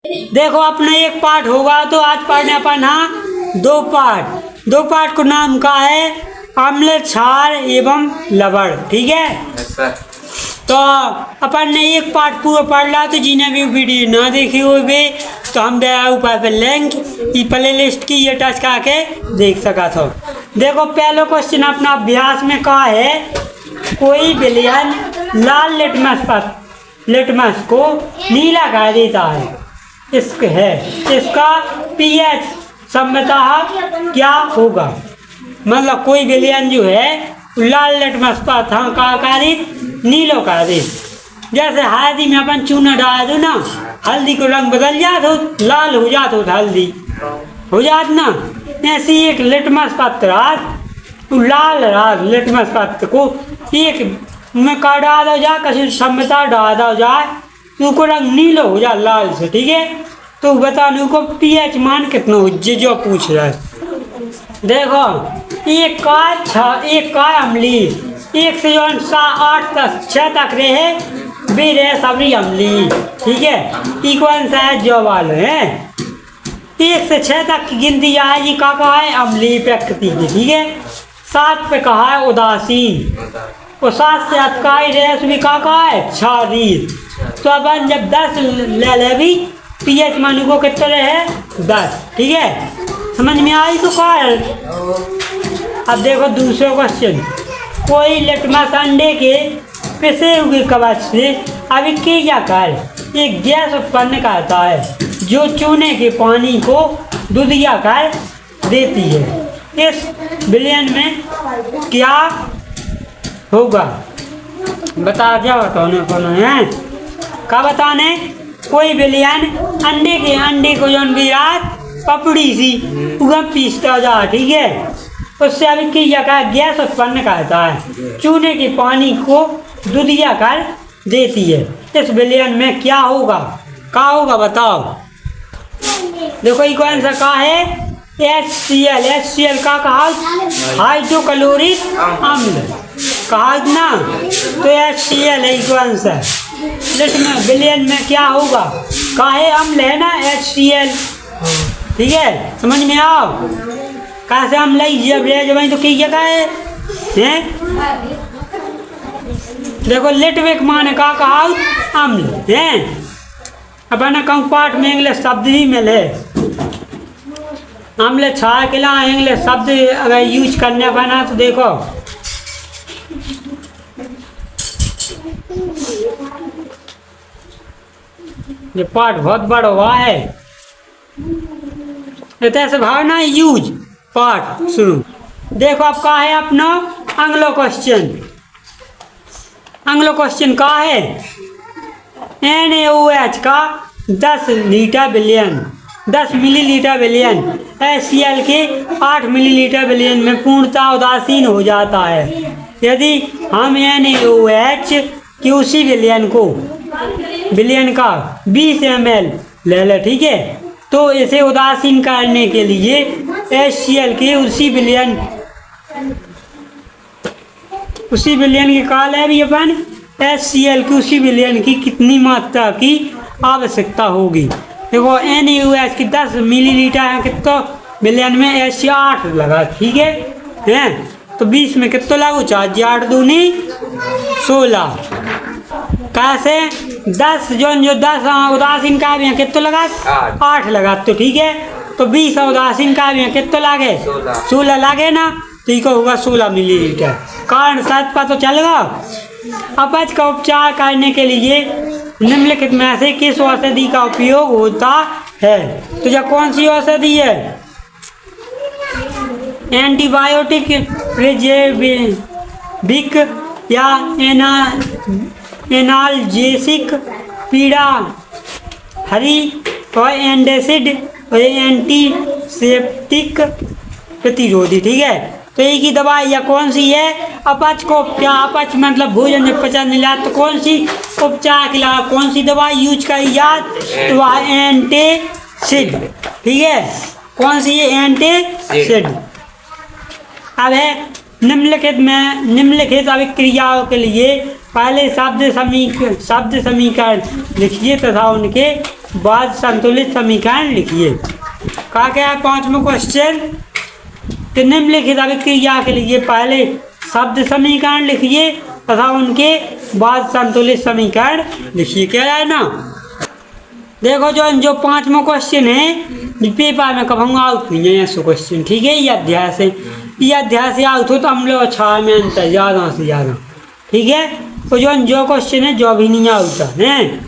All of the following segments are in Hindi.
देखो अपना एक पार्ट होगा तो आज पढ़ने अपन हाँ दो पार्ट को नाम का है अम्ल क्षार एवं लवण। ठीक है तो अपन ने एक पार्ट पूरा पढ़ लिया। तो जिन्हें भी वीडियो ना देखी हो वे तो हम ऊपर पे लिंक प्ले लिस्ट की ये टच करके देख सका था। देखो पहला क्वेश्चन अपना अभ्यास में कहा है कोई विलयन लाल लिटमस को नीला कर देता है इसका पीएच संबंधतः क्या होगा। मतलब कोई विलयन जो है लाल लिटमस पर था कारित नीलो कर दे। जैसे हल्दी में अपन चूना डाल दो ना हल्दी को रंग बदल जात हो लाल हो जात हो हल्दी हो जात ना। ऐसी एक लिटमस पत्र लाल लिटमस पत्र को एक में का डाल दो जाए कहीं क्षमता डाल दो जाए तो को रंग नीलो हो जाए लाल से। ठीक है तो बताने को पीएच मान कितना हो जो पूछ रहा है। देखो एक का अम्ली 1 से 8 तक 6 तक रहे वे रहे सभी अम्ली। ठीक है इक्वल सा है जो वाले हैं 1 से 6 तक की गिनती आएगी का कहा है अम्ली प्रकृति की। ठीक है 7 पे कहा है उदासीन और 7 से 8 का ही रहे भी का कहा है क्षारीय। तो अपन जब 10 ले ले भी पीएच मान को कितने रहे 10। ठीक है समझ में आई तो कहा है। अब देखो दूसरा क्वेश्चन कोई लिटमस अंडे के पिसे हुए कवच से अभिक्रिया कर एक गैस उत्पन्न करता है जो चूने के पानी को दुधिया कर देती है। इस विलयन में क्या होगा बता क्या बताने को है क्या बताने। कोई विलयन अंडे को जो रात पपड़ी सी उगम पीसता जा। ठीक है उससे अभिक्रिया का गैस उत्पन्न करता है चूने के पानी को दुधिया कर देती है। इस विलयन में क्या होगा बताओ। देखो कौन सा का है HCl का कहा हाइड्रोक्लोरिक अम्ल कहा ना। तो HCl है कौन सा जिसमें विलयन में क्या होगा का है अम्ल है ना HCl। ठीक है समझ में आओ कहाँ से हम जब तो की जगह है देखो लिटविक माने का कहा अम्ल है। अब ना कहूँ पाठ में इंग्लिश शब्द ही मिले अम्ल क्षार के लिए इंग्लिश शब्द अगर यूज करने बना तो देखो ये पाठ बहुत बड़ा हुआ है ऐसे भावना यूज पाठ शुरू। देखो अब का है अपना अगला क्वेश्चन का है NaOH का 10 मिलीलीटर विलयन HCl के 8 मिलीलीटर विलयन में पूर्णतः उदासीन हो जाता है। यदि हम NaOH के उसी विलयन का 20 ml ले ले। ठीक है तो इसे उदासीन करने के लिए HCl के उसी विलयन के काल है भी अपन HCl की उसी विलयन की कितनी मात्रा की आवश्यकता होगी। देखो NaOH की 10 मिलीलीटर है कितना विलयन में HCl 8 लगा। ठीक है तो 20 में कितना लागू 4 8 दूनी 16 कैसे 10 जो 10 उदासीन का भी कितना लगा 8 लगा। तो ठीक है तो 20 उदासीन का भी कितना लागे 16 लागे ना। तो ये होगा 16 मिलीलीटर। कारण सच पता तो चलेगा। अपच का उपचार करने के लिए निम्नलिखित में से किस औषधि का उपयोग होता है। तो यह कौन सी औषधि है एंटीबायोटिक प्रिजर्वेटिव या एनाल्जेसिक पीड़ा हरी और एंडेसिड और एंटीसेप्टिक प्रतिरोधी। ठीक है तो एक ही दवाई या कौन सी है अपच को क्या अपच मतलब भोजन जब पचन नहीं जाता तो कौन सी उपचार के लिए कौन सी दवाई यूज करी याद तो वह एंटीसिड। ठीक है कौन सी है एंटीसिड। अब है निम्नलिखित अभिक्रियाओं के लिए पहले शब्द समीकरण लिखिए तथा उनके बाद संतुलित समीकरण लिखिए। कहा क्या है 5वां क्वेश्चन, तो निम्नलिखित अभिक्रिया के लिए पहले शब्द समीकरण लिखिए तथा उनके बाद संतुलित समीकरण लिखिए। क्या है ना, देखो जो 5वां क्वेश्चन है पेपर में कब आउट नहीं है ऐसा क्वेश्चन, ठीक है। ये अध्याय से आउट हो तो हम लोग छाया में अंतर ज़्यादा से ज़्यादा, ठीक है। तो जो क्वेश्चन है जो भी नहीं आउट है,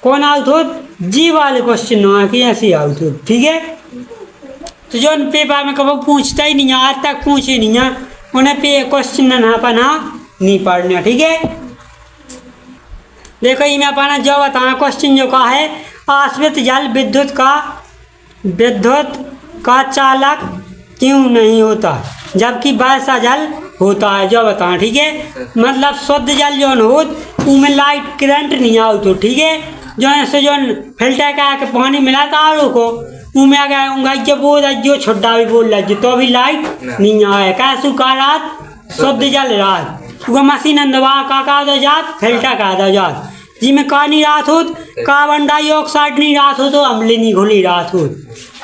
कौन आउट हो, जी वाले क्वेश्चन ना कि ऐसे आउट हो, ठीक है। तो जो पेपर में कब पूछता ही नहीं है, आज तक पूछे नहीं है, उन्हें पे क्वेश्चन ना पढ़ना नहीं पढ़ना, ठीक है। देखो इनमें अपना जो बताना क्वेश्चन जो का है, आश्रित जल विद्युत का चालक क्यों नहीं होता जबकि वैसा जल होता है, जो बताना, ठीक है। मतलब शुद्ध जल जो हो उसमें लाइट करंट नहीं आओ, ठीक है। जो ऐसे जो फिल्टर का के पानी मिला था आरो को उनमें आ गया जब वो जो छोटा भी बोल रहा तो भी लाइट नहीं आए, कैसु का रात शुद्ध जल रात वो मशीन दबा का दो जात फिल्टर का दो जात जिसमें का नहीं रात हो, कार्बन डाइऑक्साइड नहीं रात हो तो अम्ल नहीं घुली रात हो,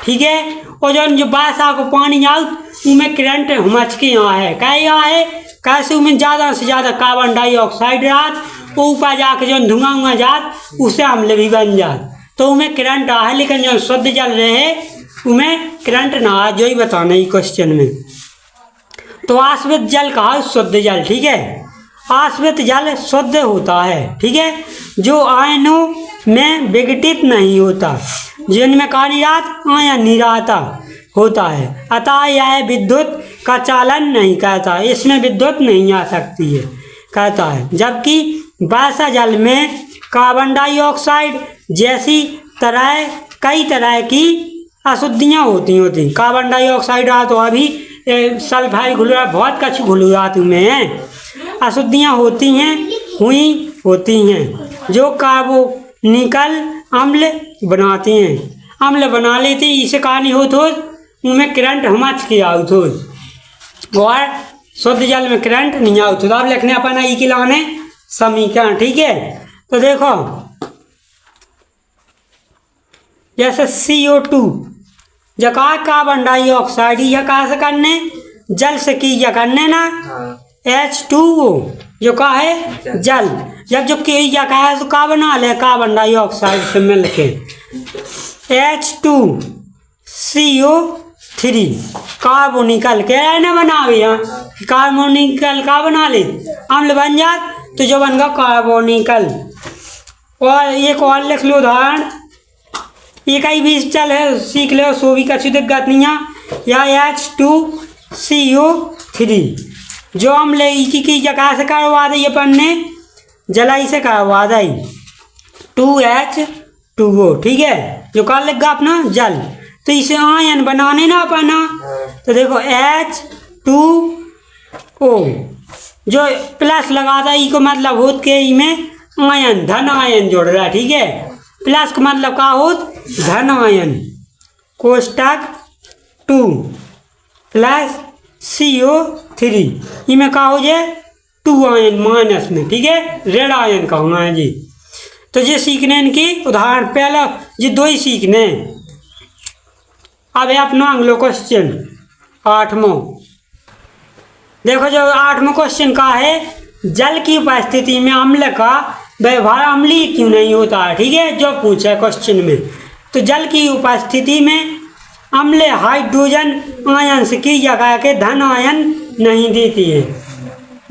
ठीक है। और जो बासा को पानी आओ उनमें करंट हमच के यहाँ है, क्या यहाँ है, कैसे उनमें ज़्यादा से ज़्यादा कार्बन डाइऑक्साइड रात वो ऊपर जाके जो धुआं जात उससे अम्ल भी बन जात, तो उनमें करंट आ है। लेकिन जो शुद्ध जल रहे उनमें करंट ना आ, जो ही बताना ही क्वेश्चन में। तो आश्रित जल कहा शुद्ध जल, ठीक है। आश्रित जल शुद्ध होता है, ठीक है, जो आयनों में विघटित नहीं होता, जिनमें कानिरात आयन निराता होता है, अतः यह विद्युत का चालन नहीं कहता, इसमें विद्युत नहीं आ सकती है कहता है। जबकि वैसा जल में कार्बन डाइऑक्साइड जैसी कई तरह की अशुद्धियाँ होती। कार्बन डाइऑक्साइड आ तो अभी सल्फाइड घुलरा बहुत कच्छ घुलरात में अशुद्धियाँ होती हैं जो कार्बोनिकल अम्ल बनाते हैं, अम्ल बना लेते हैं, इसे कहानी हो तो उनमें करंट हमच के आउट हो और शुद्ध जल में करंट नहीं आउट हो। अब लिखने अपना ई के लाने समीकरण, ठीक है। तो देखो जैसे CO2 जका कार्बन डाइऑक्साइड यह कैसे करने जल से की या करने ना H2O जो का है जल, जब जो की या का है तो का बना ले कार्बन डाइऑक्साइड से मिल के H2CO3 कार्बोनिकल के ना बनावे, कार्बोनिकल का बना ले अम्ल बन जात तो जो बन गया कार्बोनिकल। और एक और लिख लो उदाहरण, एक ही भी चल है सीख लो सो भी कछु दिक्कत नहीं है, या H2CO3 जो अम्ल की जगह से करवा दी अपन ने जलाई से करवा दी 2H2O, ठीक है, जो कर लेगा अपना जल, तो इसे आयन बनाने ना अपना, तो देखो H2O जो प्लस लगा था ई को मतलब होत के ई में आयन धन आयन जोड़ रहा है, ठीक है। प्लस का मतलब का होत धन आयन कोष्टक 2 प्लस CO3 इमें का हो जाए 2 आयन माइनस में, ठीक है, रेड आयन का होना है जी। तो ये सीखने इनकी उदाहरण पहला ये दो ही सीखने। अब अपना अगलो क्वेश्चन 8वां, देखो जो 8वां क्वेश्चन का है जल की उपस्थिति में अम्ल का व्यवहार अम्लीय क्यों नहीं होता है, ठीक है, जो पूछा है क्वेश्चन में। तो जल की उपस्थिति में अम्ल हाइड्रोजन आयन से की जगह के धन आयन नहीं देती है।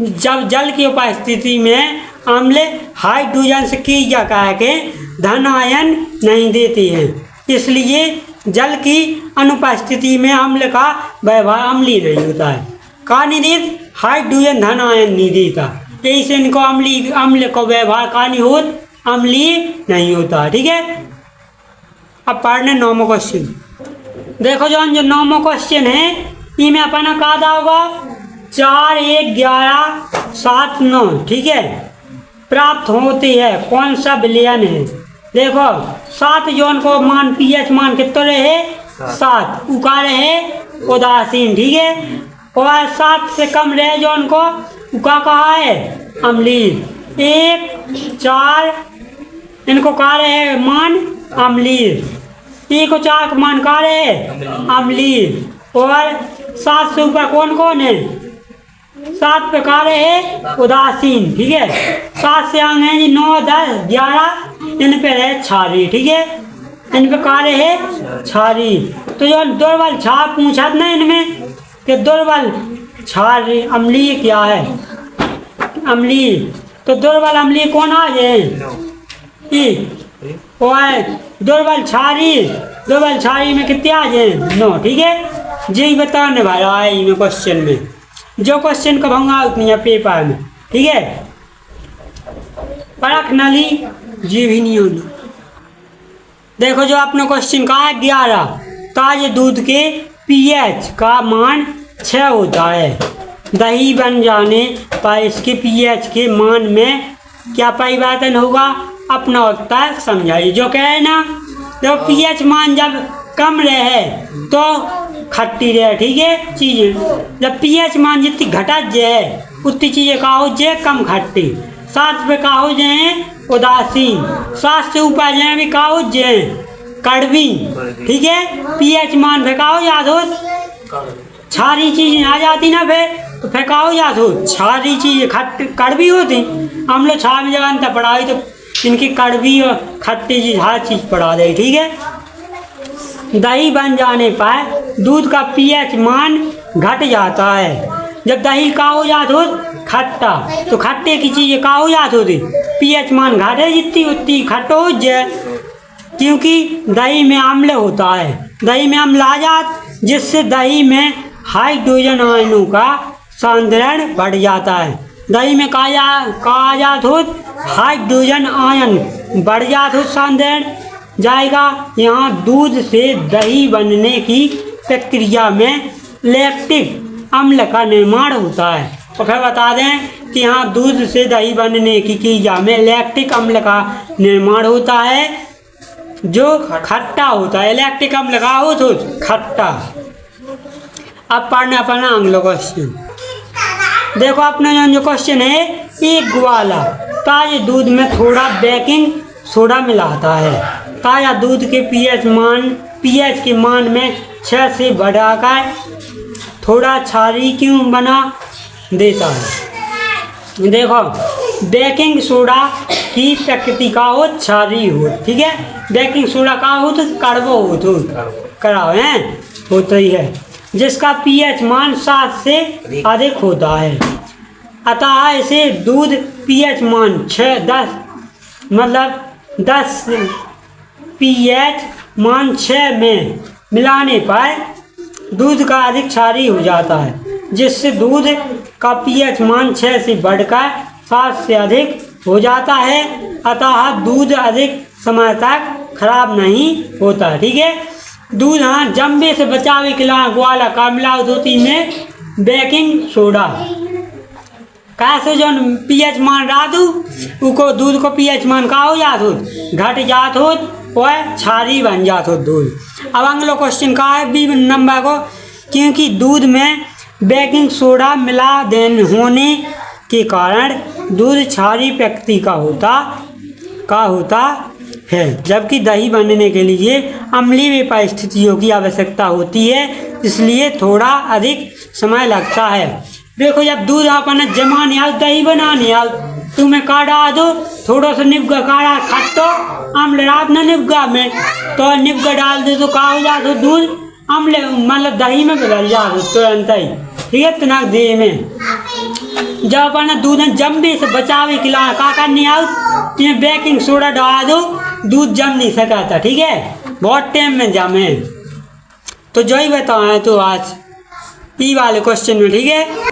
जब जल की उपस्थिति में अम्ल हाइड्रोजन से की जगह के धन आयन नहीं देती है, इसलिए जल की अनुपस्थिति में अम्ल का व्यवहार अम्लीय नहीं होता है। का नहीं देत हाइड्रोजन धन आयन नहीं देता, इसे इनको अम्ल का व्यवहार का नहीं होत अम्लीय नहीं होता, ठीक है। अब पढ़ने 9वां क्वेश्चन, देखो जो 9वां क्वेश्चन है इनमें अपना का होगा 4 1 11 7 9, ठीक है, प्राप्त होती है कौन सा विलयन है। देखो 7 जोन को मान pH मान कितना रहे 7 उका रहे उदासीन, ठीक है, और 7 से कम रहे जोन को उका कहा है अम्लीय। 1 4 इनको कहा रहे मान अम्लीय। ई को 4 का मान का है अम्लीय। और 7 से ऊपर कौन कौन है? 7 प्रकार है उदासीन। ठीक है, 7 से आगे हैं जी 9, 10, 11, इन पे है क्षारीय। ठीक है, इन पे कार्य है क्षारीय। तो जो दुर्बल क्षार पूछा ना इनमें कि दुर्बल क्षार अम्लीय क्या है? अम्लीय। तो दुर्बल अम्लीय कौन आ जाए? और दुर्बल क्षारीय, दुर्बल क्षारीय में कितने आ जाए? 9। ठीक है, यही बताने वाला है इनमें क्वेश्चन में। जो क्वेश्चन कहूँगा उतनी है पेपर में। ठीक है, परख नली ये भी नहीं होना। देखो जो आपने क्वेश्चन कहा है 11, ताजे दूध के पीएच का मान 6 होता है। दही बन जाने पर इसके पीएच के मान में क्या परिवर्तन होगा? अपना उत्तर समझाइए। जो कहे ना, जो पीएच मान जब कम रहे तो खट्टी रहे। ठीक है, चीज़ें जब पीएच मान जितनी घटत जाए उतनी चीज़ें का हो जाए कम खट्टी। 7 पे का हो जाए उदासीन, 7 से ऊपर जाए भी का हो जाए कड़वी। ठीक है, पीएच मान पे का हो जात हो क्षारी चीज़ें आ जाती ना तो फिर का हो जात हो क्षारी चीज़ें कड़वी होती। हम लोग क्षार में जगह अंतर पढ़ाई तो इनकी कड़वी और खट्टी चीज़ हर चीज़ पढ़ा दे। ठीक है, दही बन जाने पर दूध का पीएच मान घट जाता है। जब दही का हो जात हो खट्टा तो खट्टे की चीज़ें का हो जात होती पीएच मान घटे जितनी उतनी खट्टो हो जाए, क्योंकि दही में अम्ल होता है। दही में अम्ल आ जात जिससे दही में हाइड्रोजन आयनों का सांद्रण बढ़ जाता है। दही में कहा जात हो हाइड्रोजन आयन बढ़ जात हो सांद्रण जाएगा। यहाँ दूध से दही बनने की प्रक्रिया में लैक्टिक अम्ल का निर्माण होता है। तो फिर बता दें कि यहाँ दूध से दही बनने की क्रिया में लैक्टिक अम्ल का निर्माण होता है जो खट्टा होता है। लैक्टिक अम्ल का हो तो खट्टा। अब पढ़ना अपना अगला क्वेश्चन। देखो अपना जो क्वेश्चन है, एक ग्वाला ताजे दूध में थोड़ा बेकिंग सोडा मिलाता है। ताज़ा दूध के पीएच के मान में 6 से बढ़ाकर थोड़ा क्षारीय क्यों बना देता है? देखो बेकिंग सोडा की प्रकृति का हो क्षारीय हो। ठीक है, बेकिंग सोडा का हो तो कड़वा हो तो कराओ है होता ही है, जिसका पीएच मान 7 से अधिक होता है। अतः इसे दूध पीएच मान 6-10 मतलब 10 पीएच मान 6 में मिलाने पर दूध का अधिक क्षारीय हो जाता है, जिससे दूध का पीएच मान 6 से बढ़कर 7 से अधिक हो जाता है। अतः दूध अधिक समय तक खराब नहीं होता। ठीक है, दूध हाँ जम्बे से बचावे के लिए ग्वाला का मिलावट होती में बेकिंग सोडा कैसे जो पीएच मान रहा उको दूध को पीएच मान का हो जात हो घट जात हो और क्षारीय बन जात हो दूध। अब अगला क्वेश्चन का है बी नंबर को, क्योंकि दूध में बेकिंग सोडा मिला देने होने के कारण दूध क्षारीय प्रकृति का होता है, जबकि दही बनने के लिए अम्लीय परिस्थितियों की आवश्यकता होती है, इसलिए थोड़ा अधिक समय लगता है। देखो जब दूध अपना जमा नहीं आओ दही बना नहीं आओ तुम्हें काढ़ा दो थोड़ा सा निबगा काढ़ा खट्टो अम्ल रात न निबगा में तो निबगा डाल दे तो का हो जाता दूध अम्ल मतलब दही में बदल जाता तुरंत ही। ठीक है, इतना दे में जब अपना दूध जम्बे से बचावे के लिए का करनी आओ तुम्हें बेकिंग सोडा डाल दो दूध जम नहीं सका था। ठीक है, बहुत टाइम में जमे तो जो ही बताओ तो आज ई वाले क्वेश्चन में। ठीक है,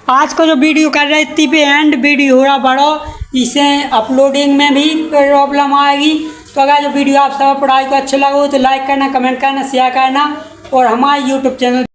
आज का जो वीडियो कर रहे इतनी पे एंड वीडियो हो रहा बड़ो, इसे अपलोडिंग में भी प्रॉब्लम आएगी। तो अगर जो वीडियो आप सब पढ़ाई को अच्छा लगा हो तो लाइक करना, कमेंट करना, शेयर करना और हमारे यूट्यूब चैनल